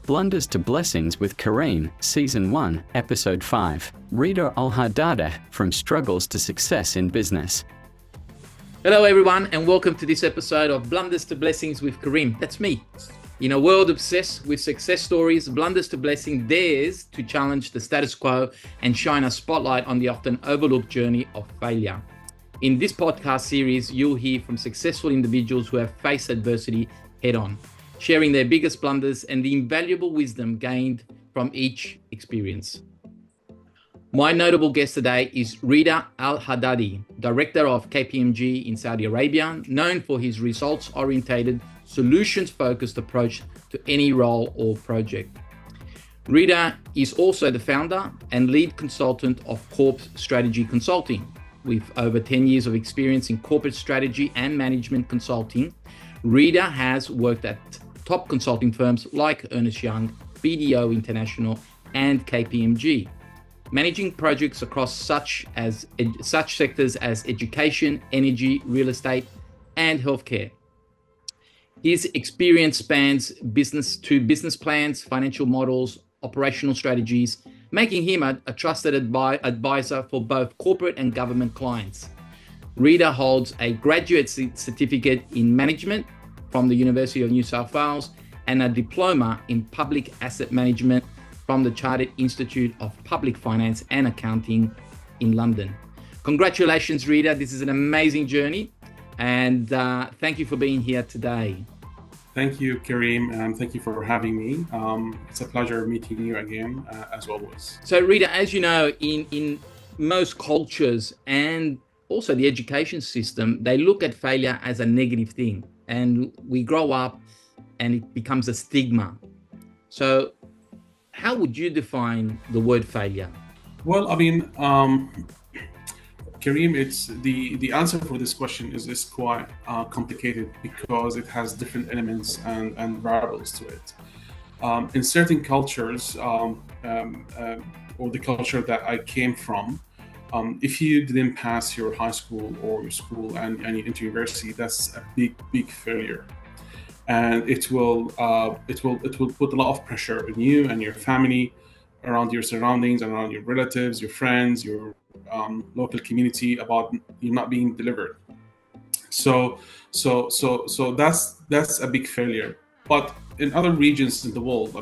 Blunders to Blessings with Kerim, Season 1, Episode 5. Reda Haddadeh, From Struggles to Success in Business. Hello everyone, and welcome to this episode of Blunders to Blessings with Kerim. That's me. In a world obsessed with success stories, Blunders to Blessing dares to challenge the status quo and shine a spotlight on the often overlooked journey of failure. In this podcast series, you'll hear from successful individuals who have faced adversity head-on, sharing their biggest blunders and the invaluable wisdom gained from each experience. My notable guest today is Reda Haddadeh, Director of KPMG in Saudi Arabia, known for his results-oriented, solutions-focused approach to any role or project. Reda is also the founder and lead consultant of CorpStrategy Consulting. With over 10 years of experience in corporate strategy and management consulting, Reda has worked at top consulting firms like Ernst & Young, BDO International, and KPMG, managing projects across such sectors as education, energy, real estate, and healthcare. His experience spans business plans, financial models, operational strategies, making him a trusted advisor for both corporate and government clients. Reda holds a graduate certificate in management from the University of New South Wales and a diploma in public asset management from the Chartered Institute of Public Finance and Accounting in London. Congratulations, Reda. This is an amazing journey, and thank you for being here today. Thank you, Kerim, and thank you for having me. It's a pleasure meeting you again, as always. So, Reda, as you know, in most cultures and also the education system, they look at failure as a negative thing, and we grow up and it becomes a stigma. So how would you define the word failure? Well, Kerim, it's the answer for this question is quite complicated because it has different elements and variables to it. In certain cultures, or the culture that I came from, if you didn't pass your high school or your school and you enter university, that's a big failure, and it will put a lot of pressure on you and your family, around your surroundings, around your relatives, your friends, your local community, about you not being delivered. So that's a big failure. But in other regions in the world,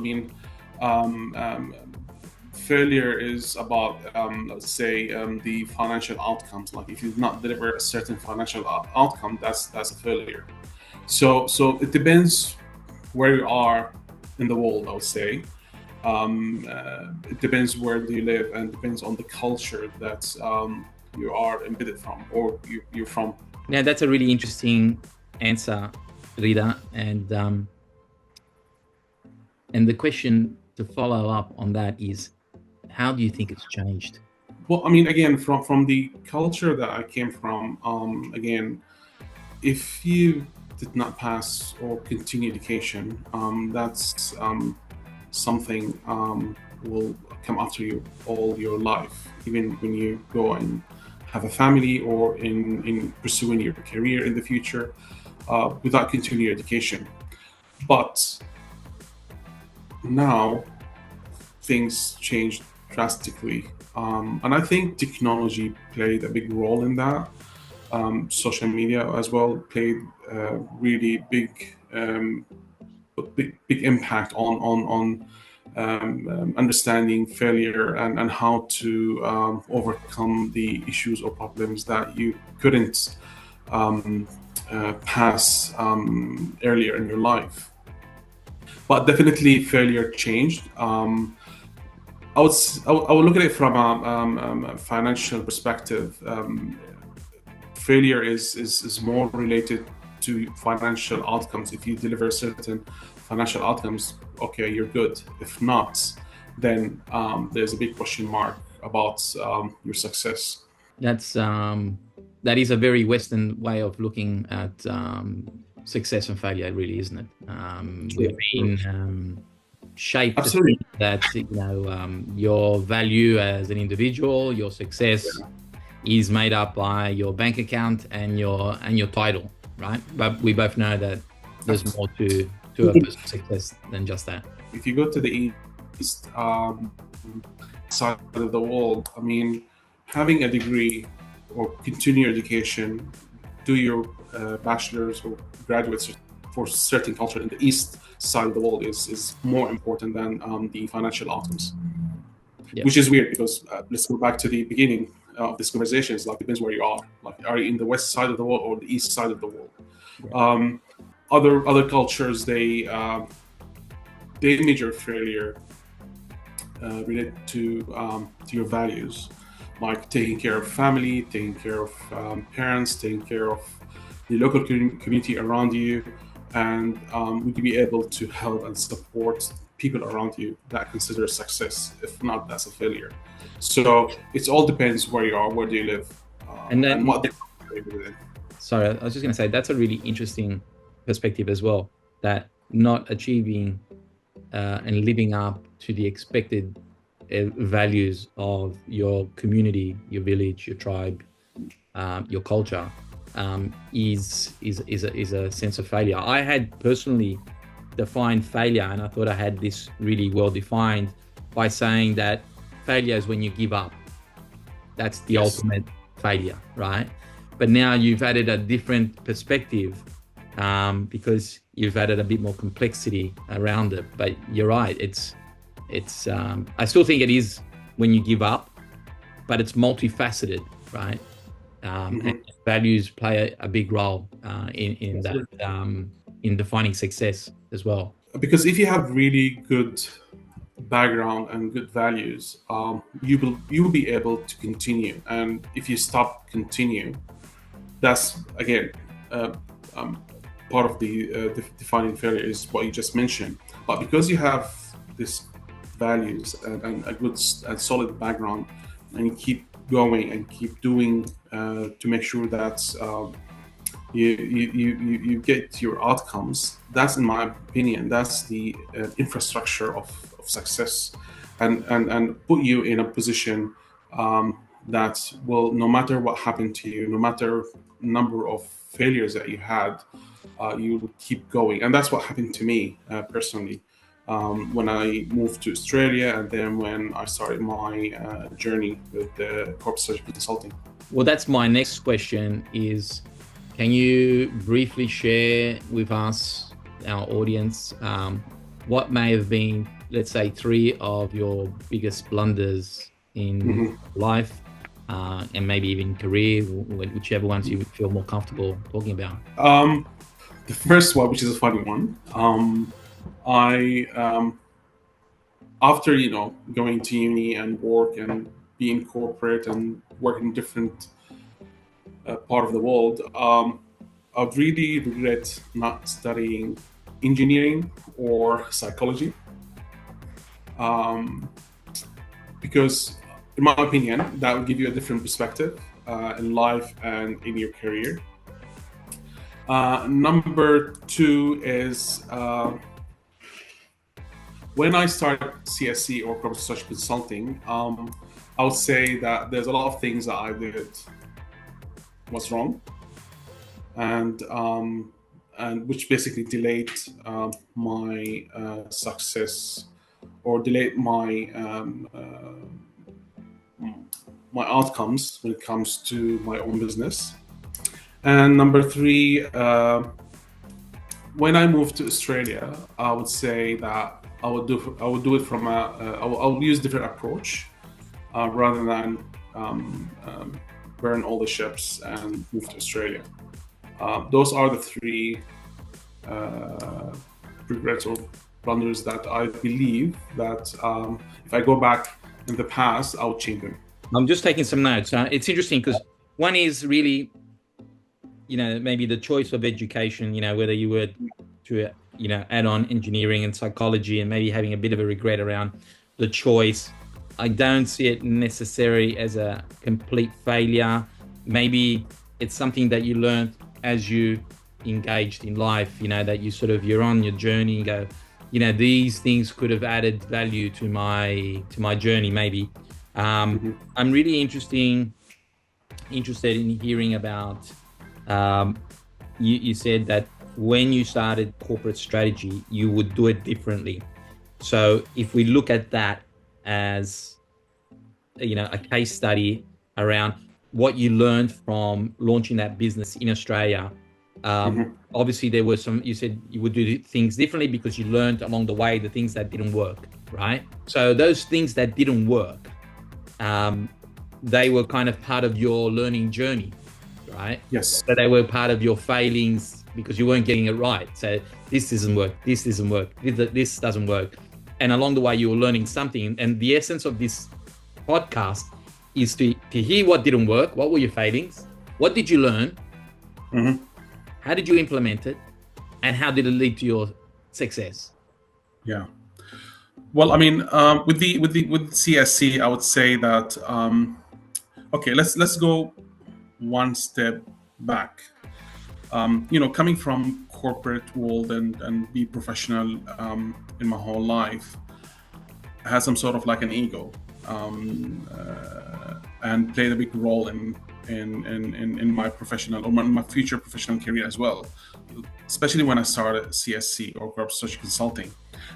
failure is about, let's say, the financial outcomes. Like if you do not deliver a certain financial outcome, that's a failure. So it depends where you are in the world, I would say. It depends where you live, and depends on the culture that you are embedded from, or you're from. Yeah, that's a really interesting answer, Reda. And the question to follow up on that is, how do you think it's changed? Well, again, from the culture that I came from, again, if you did not pass or continue education, that's something will come after you all your life, even when you go and have a family or in pursuing your career in the future, without continuing education. But now things changed drastically, and I think technology played a big role in that. Social media as well played a really big impact on understanding failure and how to overcome the issues or problems that you couldn't pass earlier in your life. But definitely failure changed. I would look at it from a financial perspective. Failure is more related to financial outcomes. If you deliver certain financial outcomes, okay, you're good. If not, then there's a big question mark about your success. That is a very Western way of looking at success and failure, really, isn't it? We've been shaped to think that your value as an individual, your success is made up by your bank account and your title, right? But we both know that there's more to to a personal success than just that. If you go to the east side of the world, I mean, having a degree or continue education, do your bachelor's or graduate for certain culture in the east side of the world is more important than the financial outcomes. Yeah. Which is weird because let's go back to the beginning of this conversation. It's like, depends where you are. Like, are you in the west side of the world or the east side of the world? Yeah. Other cultures, they measure failure related to your values, like taking care of family, taking care of parents, taking care of the local community around you, and would you be able to help and support people around you that consider success? If not, that's a failure. So it all depends where you are, where do you live, and what they're within. Sorry, I was just going to say, that's a really interesting perspective as well, that not achieving and living up to the expected values of your community, your village, your tribe, your culture, is a sense of failure. I had personally defined failure, and I thought I had this really well defined by saying that failure is when you give up. That's the ultimate failure, right? But now you've added a different perspective because you've added a bit more complexity around it. But you're right, it's I still think it is when you give up, but it's multifaceted, right? And values play a big role in that, in defining success as well. Because if you have really good background and good values, you will be able to continue. And if you stop continue, that's again part of the defining failure is what you just mentioned. But because you have this values and a good and solid background, and you keep going and keep doing to make sure that you get your outcomes, that's, in my opinion, that's the infrastructure of success, and put you in a position that will, no matter what happened to you, no matter number of failures that you had, you will keep going. And that's what happened to me personally when I moved to Australia, and then when I started my journey with the CorpStrategy Consulting. Well, that's my next question is, can you briefly share with us, our audience, what may have been, let's say, 3 of your biggest blunders in life, and maybe even career, whichever ones you feel more comfortable talking about? The first one, which is a funny one, I after going to uni and work and being corporate and working in different part of the world, I would really regret not studying engineering or psychology, because in my opinion that will give you a different perspective in life and in your career. Number 2 is when I started CSC or CorpStrategy Consulting, I would say that there's a lot of things that I did was wrong, and which basically delayed my success, or delayed my my outcomes when it comes to my own business. And number 3, when I moved to Australia, I would say that I would do it from I'll use a different approach rather than burn all the ships and move to Australia. Those are the 3 regrets or blunders that I believe that if I go back in the past, I would change them. I'm just taking some notes. It's interesting because one is really, maybe the choice of education, whether you were to, add on engineering and psychology, and maybe having a bit of a regret around the choice. I don't see it necessarily as a complete failure. Maybe it's something that you learned as you engaged in life, that you're on your journey and go, these things could have added value to my journey, maybe. I'm really interested in hearing about, you said that when you started corporate strategy, you would do it differently. So if we look at that as, a case study around what you learned from launching that business in Australia, obviously there were you said you would do things differently because you learned along the way the things that didn't work, right? So those things that didn't work, they were kind of part of your learning journey, right? Yes. So they were part of your failings because you weren't getting it right. So this doesn't work, this doesn't work, this doesn't work. And along the way you were learning something. And the essence of this podcast is to hear what didn't work, what were your failings, what did you learn, how did you implement it, and how did it lead to your success? Yeah. Well, I mean, with CSC, I would say that okay, let's go one step back. Coming from corporate world and be professional in my whole life, I had some sort of like an ego, and played a big role in my professional or my future professional career as well, especially when I started CSC or CorpStrategy Consulting.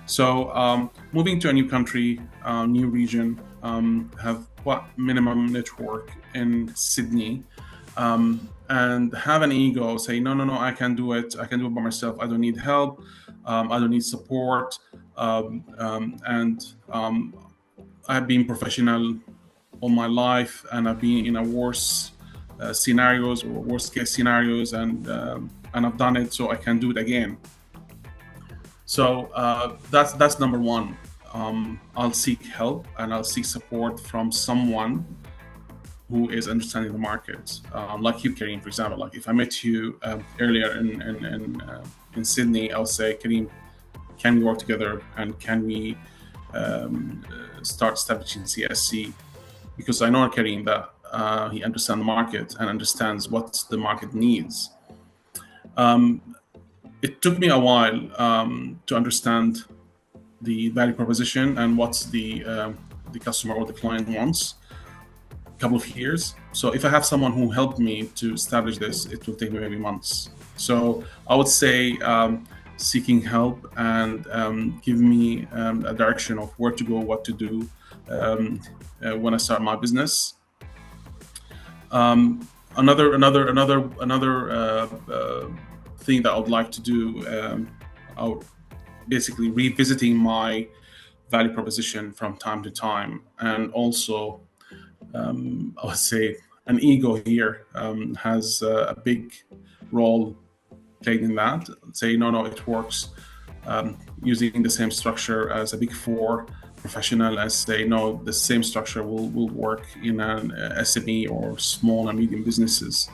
So moving to a new country, new region, have what minimum network in Sydney, and have an ego, say no, I can do it by myself, I don't need help, I don't need support, and I've been professional all my life, and I've been in a worst scenarios or worst case scenarios, and I've done it, so I can do it again. So that's number one. I'll seek help and I'll seek support from someone who is understanding the market, like you, Kerim, for example. Like if I met you earlier in Sydney, I'll say, Kerim, can we work together, and can we start establishing CSC? Because I know Kerim that he understands the market and understands what the market needs. It took me a while to understand the value proposition and what's the customer or the client wants. A couple of years. So if I have someone who helped me to establish this, it will take me maybe months. So I would say seeking help and give me a direction of where to go, what to do when I start my business. Another thing that I would like to do, basically revisiting my value proposition from time to time, and also I would say an ego here has a big role played in that. Say no, it works using the same structure as a big four professional, as say no, the same structure will work in an SME or small and medium businesses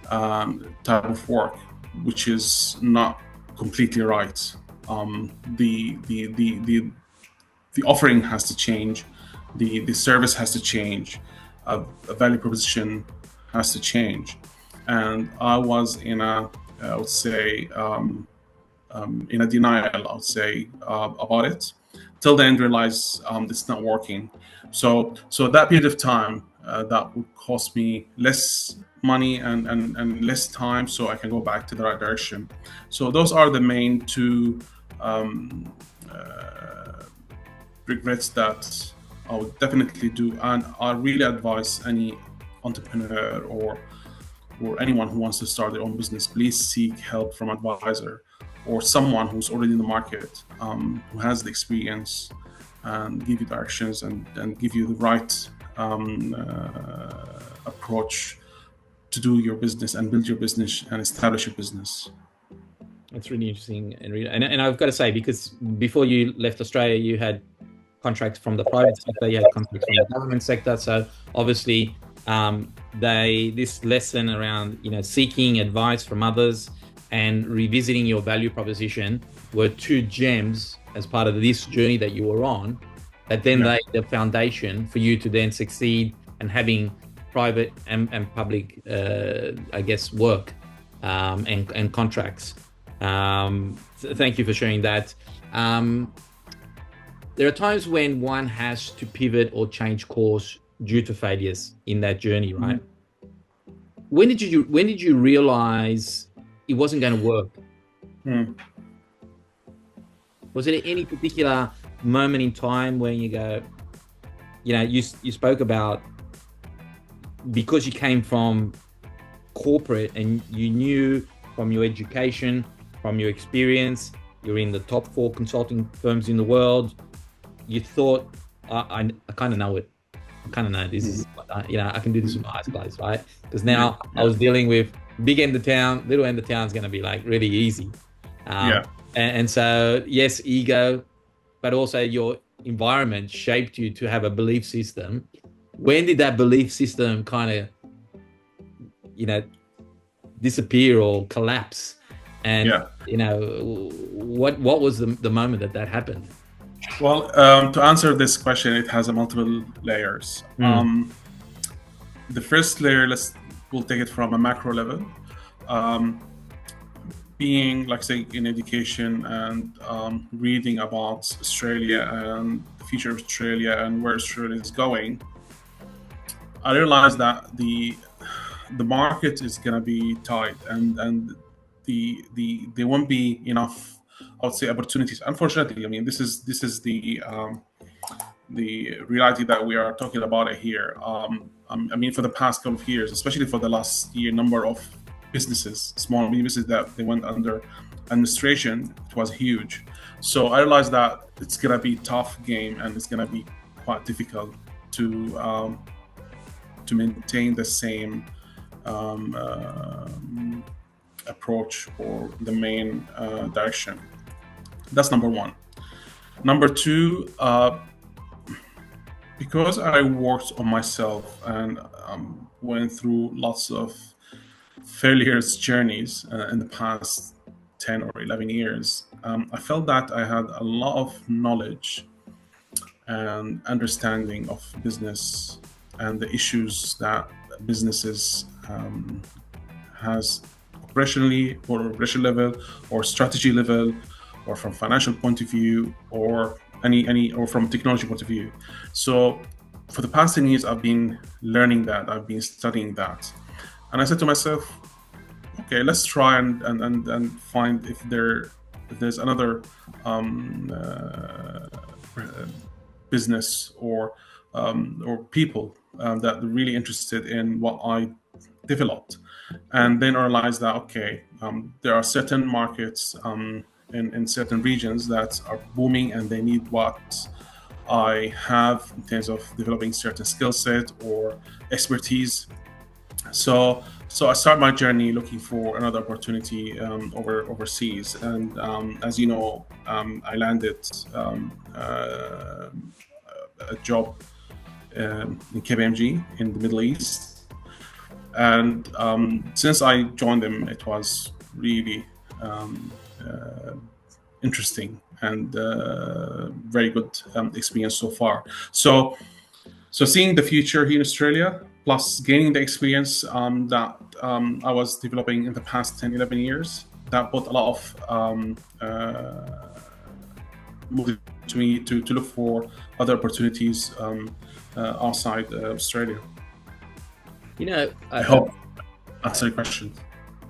type of work, which is not completely right. The offering has to change, the service has to change, a value proposition has to change. And I was in a, I would say, in a denial, I would say, about it, till then realize it's not working. So that period of time that would cost me less money and less time, so I can go back to the right direction. So those are the main two regrets that I would definitely do, and I really advise any entrepreneur or anyone who wants to start their own business, please seek help from an advisor or someone who's already in the market, who has the experience, and give you directions and give you the right approach to do your business and build your business and establish your business. That's really interesting, and I've got to say, because before you left Australia, you had contracts from the private sector, you had contracts from the government sector. So obviously, this lesson around seeking advice from others and revisiting your value proposition were two gems as part of this journey that you were on, that then laid the foundation for you to then succeed and having private and public, I guess, work and contracts. Thank you for sharing that. There are times when one has to pivot or change course due to failures in that journey, right? When did you realize it wasn't going to work Mm. Was there any particular moment in time when you go, you spoke about, because you came from corporate and you knew from your education, from your experience, you're in the top 4 consulting firms in the world, you thought, I kind of know it. I kind of know this is, I can do this with my eyes closed, right? Because now I was dealing with big end of town, little end of town is going to be like really easy. And so, yes, ego, but also your environment shaped you to have a belief system. When did that belief system kind of, disappear or collapse? And, what was the moment that happened? Well, to answer this question, it has multiple layers. The first layer, we'll take it from a macro level. Being, like, say, in education and reading about Australia and the future of Australia and where Australia is going, I realized that the market is going to be tight, and there won't be enough, I would say, opportunities. Unfortunately, I mean, this is the reality that we are talking about it here. I mean, for the past couple of years, especially for the last year, number of businesses, small businesses that they went under administration, it was huge. So I realized that it's gonna be a tough game, and it's gonna be quite difficult to maintain the same approach or the main direction. That's number one. Number two, because I worked on myself and went through lots of failures journeys in the past 10 or 11 years, I felt that I had a lot of knowledge and understanding of business and the issues that businesses has operationally or operational level or strategy level or from financial point of view or any or from technology point of view. So for the past 10 years, I've been learning that, I've been studying that. And I said to myself, okay, let's try and find if there's another business or people that are really interested in what I developed. And then I realized that, okay, there are certain markets in certain regions that are booming and they need what I have in terms of developing certain skill set or expertise. So I start my journey looking for another opportunity overseas, and as you know, I landed a job in KPMG in the Middle East, and since I joined them, it was really interesting and very good experience so far. So seeing the future here in Australia, plus gaining the experience that I was developing in the past 10, 11 years, that put a lot of motive to me to look for other opportunities outside Australia. I hope that's a question.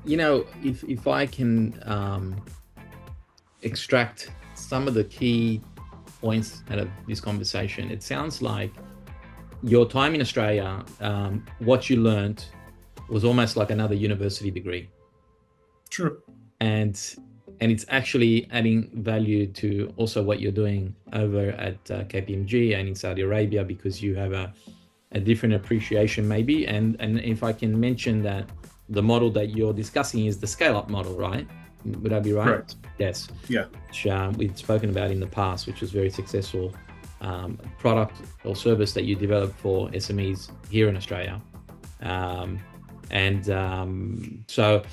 If I can extract some of the key points out of this conversation, it sounds like your time in Australia, what you learned was almost like another university degree. True. And it's actually adding value to also what you're doing over at KPMG and in Saudi Arabia, because you have a different appreciation maybe. And if I can mention that the model that you're discussing is the scale-up model, right? Would I be right? Correct. Yes. Yeah. Which we've spoken about in the past, which was very successful product or service that you developed for SMEs here in Australia. So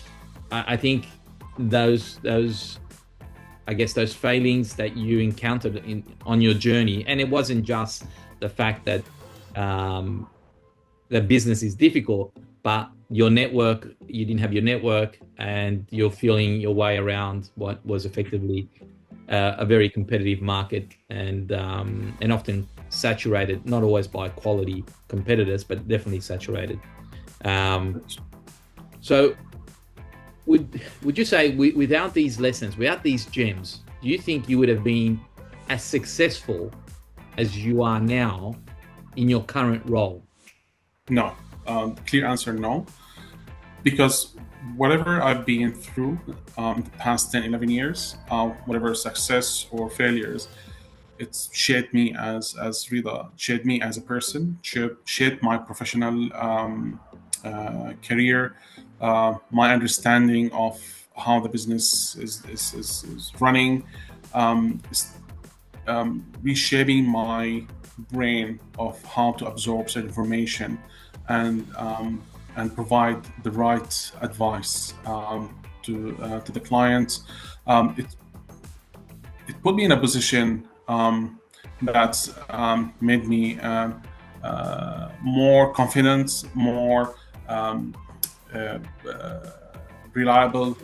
I think those failings that you encountered on your journey, and it wasn't just the fact that the business is difficult, but your network, you didn't have your network, and you're feeling your way around what was effectively a very competitive market, and often saturated, not always by quality competitors, but definitely saturated. So would you say without these lessons, without these gems, do you think you would have been as successful as you are now in your current role? No. Clear answer, no. Because whatever I've been through the past 10, 11 years, whatever success or failures, it's shaped me as Reda, shaped me as a person, shaped my professional career, my understanding of how the business is running, reshaping my brain of how to absorb certain information and provide the right advice to the client. It put me in a position that made me more confident, more reliable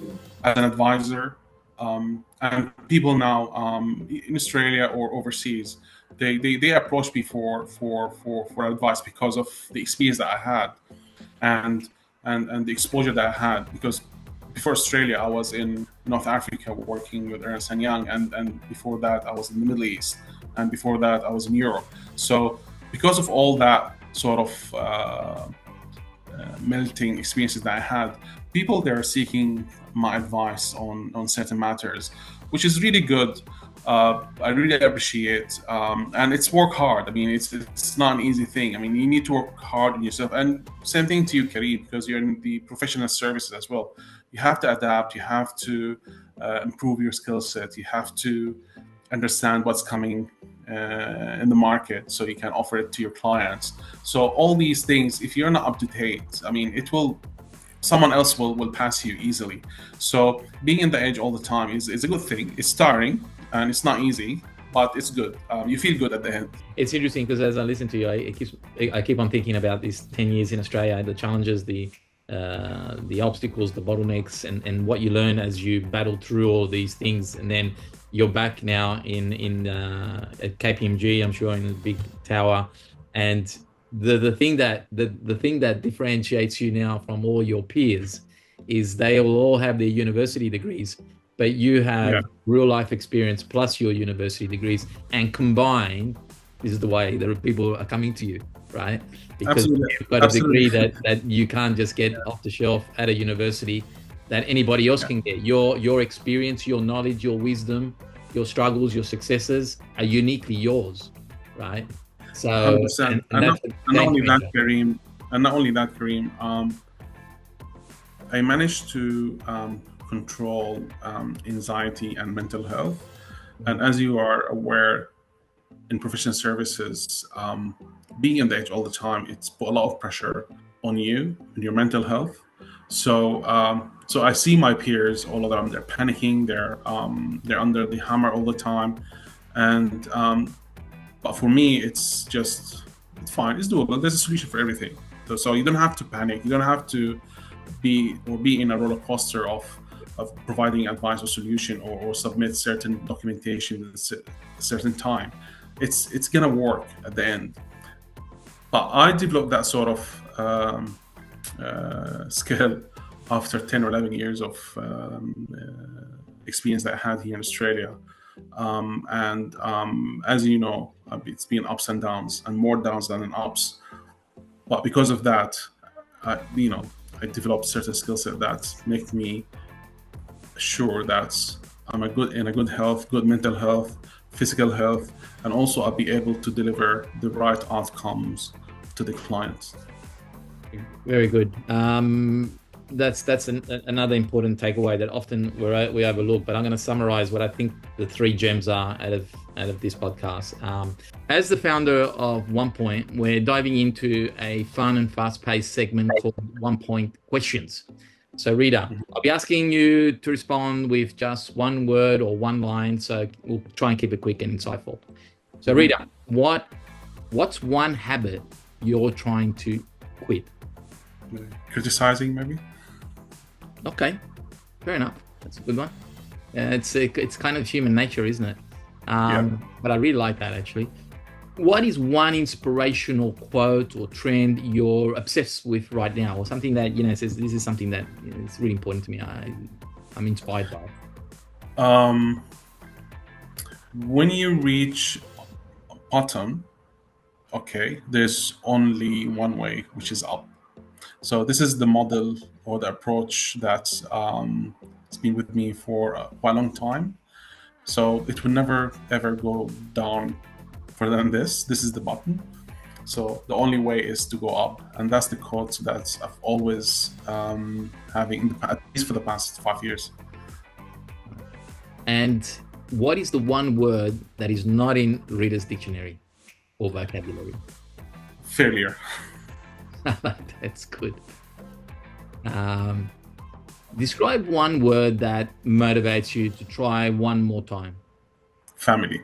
as an advisor. And people now in Australia or overseas, they approach me for advice because of the experience that I had and the exposure that I had. Because before Australia, I was in North Africa working with Ernst & Young, and before that I was in the Middle East, and before that I was in Europe. So because of all that sort of melting experiences that I had, people there are seeking my advice on certain matters, which is really good. I really appreciate, and it's work hard. I mean, it's not an easy thing. I mean, you need to work hard on yourself, and same thing to you, Kerim, because you're in the professional services as well. You have to adapt. You have to improve your skill set. You have to understand what's coming in the market, so you can offer it to your clients. So all these things, if you're not up to date, I mean, someone else will pass you easily. So being in the edge all the time is a good thing. It's tiring and it's not easy, but it's good. You feel good at the end. It's interesting because as I listen to you, I keep on thinking about these 10 years in Australia, the challenges, the obstacles, the bottlenecks, and what you learn as you battle through all these things. And then you're back now at KPMG, I'm sure, in the big tower. And the thing that differentiates you now from all your peers is they will all have their university degrees, but you have real life experience plus your university degrees, and combined, this is the way that people are coming to you, right? Because you've got a degree that you can't just get off the shelf at a university that anybody else can get. Your experience, your knowledge, your wisdom, your struggles, your successes are uniquely yours, right? So, 100%. And not only that, Kerim, I managed to control anxiety and mental health. And as you are aware, in professional services, being on the edge all the time, it's put a lot of pressure on you and your mental health. So I see my peers, all of them, they're panicking, they're under the hammer all the time, and but for me, it's fine, it's doable. There's a solution for everything. So you don't have to panic. You don't have to be in a roller coaster of providing advice or solution or submit certain documentation at a certain time. It's gonna work at the end. But I developed that sort of skill after 10 or 11 years of experience that I had here in Australia. As you know, it's been ups and downs, and more downs than ups. But because of that, I developed certain skill set that make me sure that I'm in a good health, good mental health, physical health, and also I'll be able to deliver the right outcomes to the clients. Very good. That's another important takeaway that often we overlook, but I'm going to summarize what I think the 3 gems are out of this podcast. As the founder of One Point, we're diving into a fun and fast-paced segment called 1 Point Questions. So Reda, I'll be asking you to respond with just one word or one line, so we'll try and keep it quick and insightful. So Reda, what's one habit you're trying to quit? Criticizing, maybe. Okay, fair enough. That's a good one. It's kind of human nature, isn't it? But I really like that, actually. What is one inspirational quote or trend you're obsessed with right now, or something that says this is something that is really important to me? I'm inspired by. When you reach bottom, okay, there's only one way, which is up. So this is the model or the approach that's it's been with me for quite a long time. So it will never ever go down further than this. This is the bottom. So the only way is to go up, and that's the quote that I've always having at least for the past 5 years. And what is the one word that is not in Reda's dictionary or vocabulary? Failure. That's good. Describe one word that motivates you to try one more time. Family.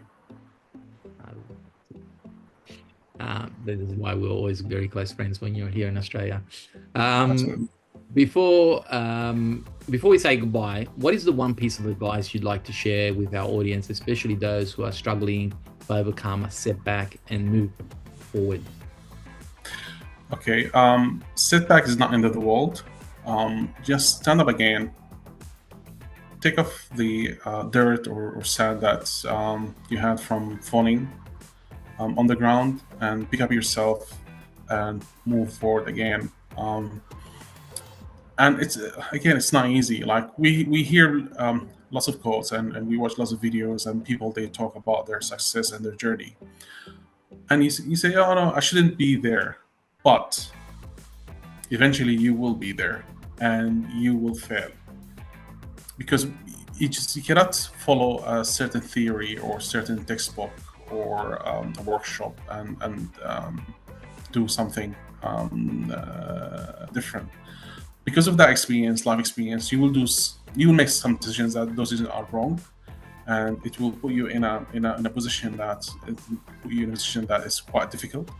That is why we're always very close friends when you're here in Australia. Absolutely. Before we say goodbye, what is the one piece of advice you'd like to share with our audience, especially those who are struggling to overcome a setback and move forward? Okay, setback is not end of the world. Just stand up again. Take off the dirt or sand that you had from falling on the ground, and pick up yourself and move forward again. And it's not easy. Like we hear lots of quotes and we watch lots of videos and people, they talk about their success and their journey. And you say, oh no, I shouldn't be there. But eventually you will be there and you will fail. Because you cannot follow a certain theory or certain textbook or a workshop and do something different. Because of that experience, life experience, you will make some decisions that those decisions are wrong, and it will put you in a position that is quite difficult.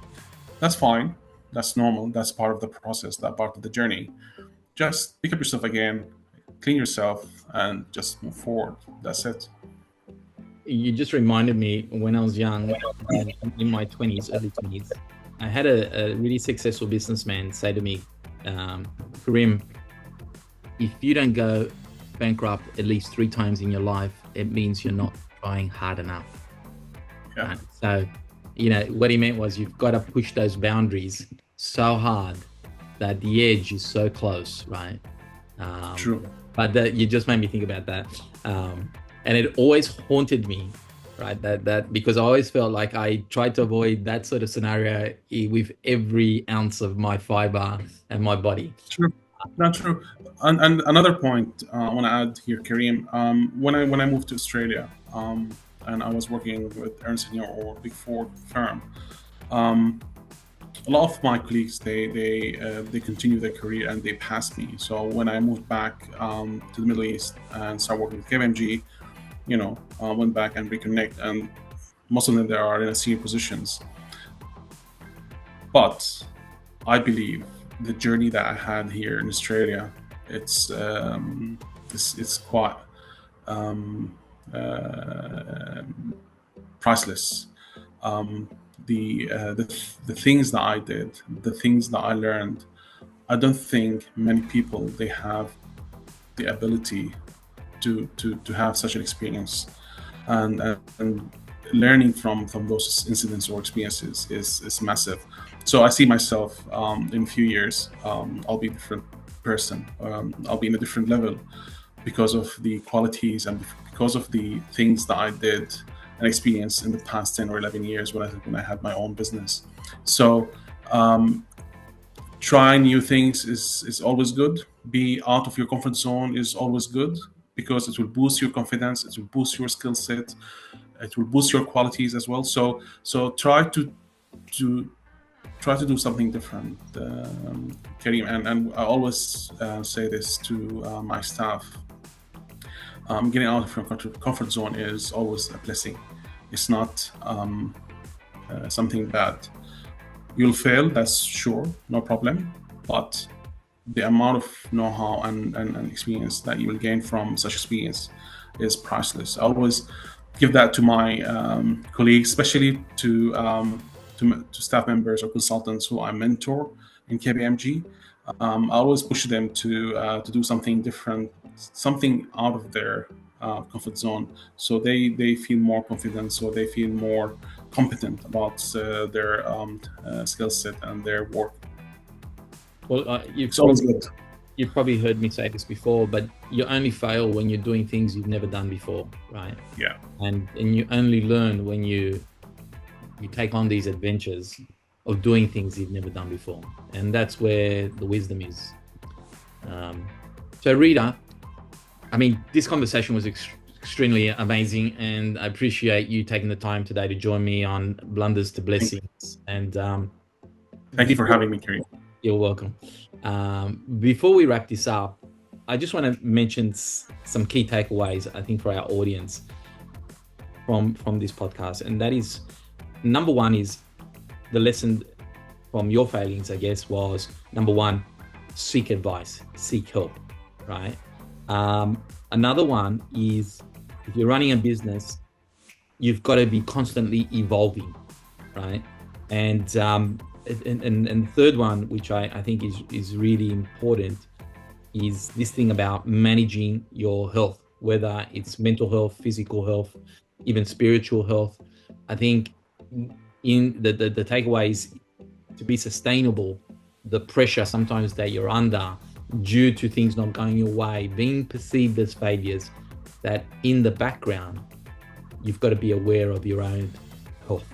That's fine. That's normal. That's part of the process. That part of the journey. Just pick up yourself again, clean yourself, and just move forward. That's it. You just reminded me when I was young, in my 20s, early 20s, I had a really successful businessman say to me, Kerim, if you don't go bankrupt at least 3 times in your life, it means you're not trying hard enough. Yeah. So, what he meant was you've got to push those boundaries so hard that the edge is so close, right? True. But you just made me think about that. And it always haunted me, right? That because I always felt like I tried to avoid that sort of scenario with every ounce of my fiber and my body. True. Not true. And another point I want to add here, Kerim. When I moved to Australia, and I was working with Ernst & Young, or Big Four firm, a lot of my colleagues they continue their career and they passed me. So when I moved back to the Middle East and started working with KPMG, went back and reconnect, and most of them they are in senior positions. But I believe the journey that I had here in Australia, it's quite priceless. The things that I did, the things that I learned, I don't think many people they have the ability to have such an experience, and learning from those incidents or experiences is massive. So I see myself in a few years, I'll be a different person. I'll be in a different level because of the qualities and because of the things that I did and experienced in the past 10 or 11 years when I had my own business. So try new things is always good. Be out of your comfort zone is always good, because it will boost your confidence, it will boost your skill set, it will boost your qualities as well. So try to do something different, Kerim. And I always say this to my staff. Getting out of your comfort zone is always a blessing. It's not something bad. You'll fail, that's sure, no problem. But the amount of know-how and experience that you will gain from such experience is priceless. I always give that to my colleagues, especially to staff members or consultants who I mentor in KPMG. I always push them to do something different, something out of their comfort zone, so they feel more confident, so they feel more competent about their skill set and their work. Well, It's always good. You've probably heard me say this before, but you only fail when you're doing things you've never done before, right? Yeah. And you only learn when you take on these adventures of doing things you've never done before, and that's where the wisdom is. So Reda, I mean, this conversation was extremely amazing, and I appreciate you taking the time today to join me on Blunders to Blessings. And thank you for having me, Kerim. You're welcome. Before we wrap this up, I just want to mention some key takeaways, I think, for our audience from this podcast. And that is, number one is the lesson from your failings, I guess, was number one, seek advice, seek help, right? Another one is, if you're running a business, you've got to be constantly evolving, right? And the third one, which I think is really important, is this thing about managing your health, whether it's mental health, physical health, even spiritual health. I think in the takeaway is to be sustainable, the pressure sometimes that you're under due to things not going your way, being perceived as failures, that in the background, you've got to be aware of your own health,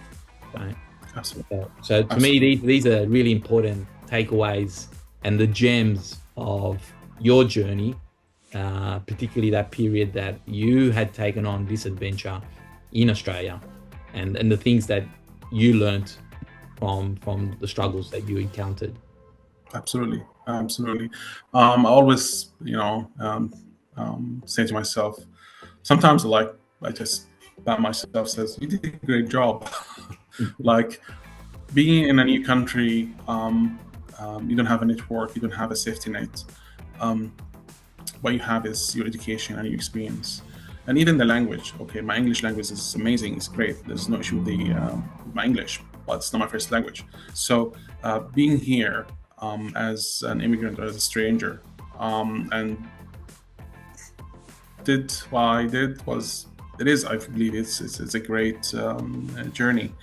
right? Absolutely. So to me, these are really important takeaways and the gems of your journey, particularly that period that you had taken on this adventure in Australia, and the things that you learned from the struggles that you encountered. Absolutely. I always, say to myself, sometimes I just pat myself, says, you did a great job. Like, being in a new country, you don't have a network, you don't have a safety net. What you have is your education and your experience, and even the language. Okay, my English language is amazing, it's great. There's no issue with my English, but it's not my first language. So being here as an immigrant or as a stranger, and did what I did I believe it's a great journey.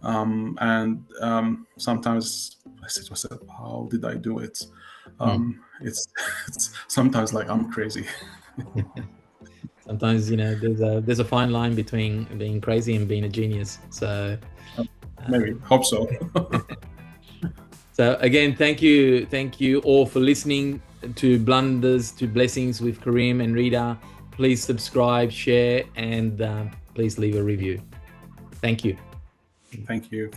And sometimes I say to myself, how did I do it? It's sometimes like I'm crazy. Sometimes, there's a fine line between being crazy and being a genius. So maybe, hope so. So again, thank you all for listening to Blunders to Blessings with Kerim and Reda. Please subscribe, share, and please leave a review. Thank you. Thank you.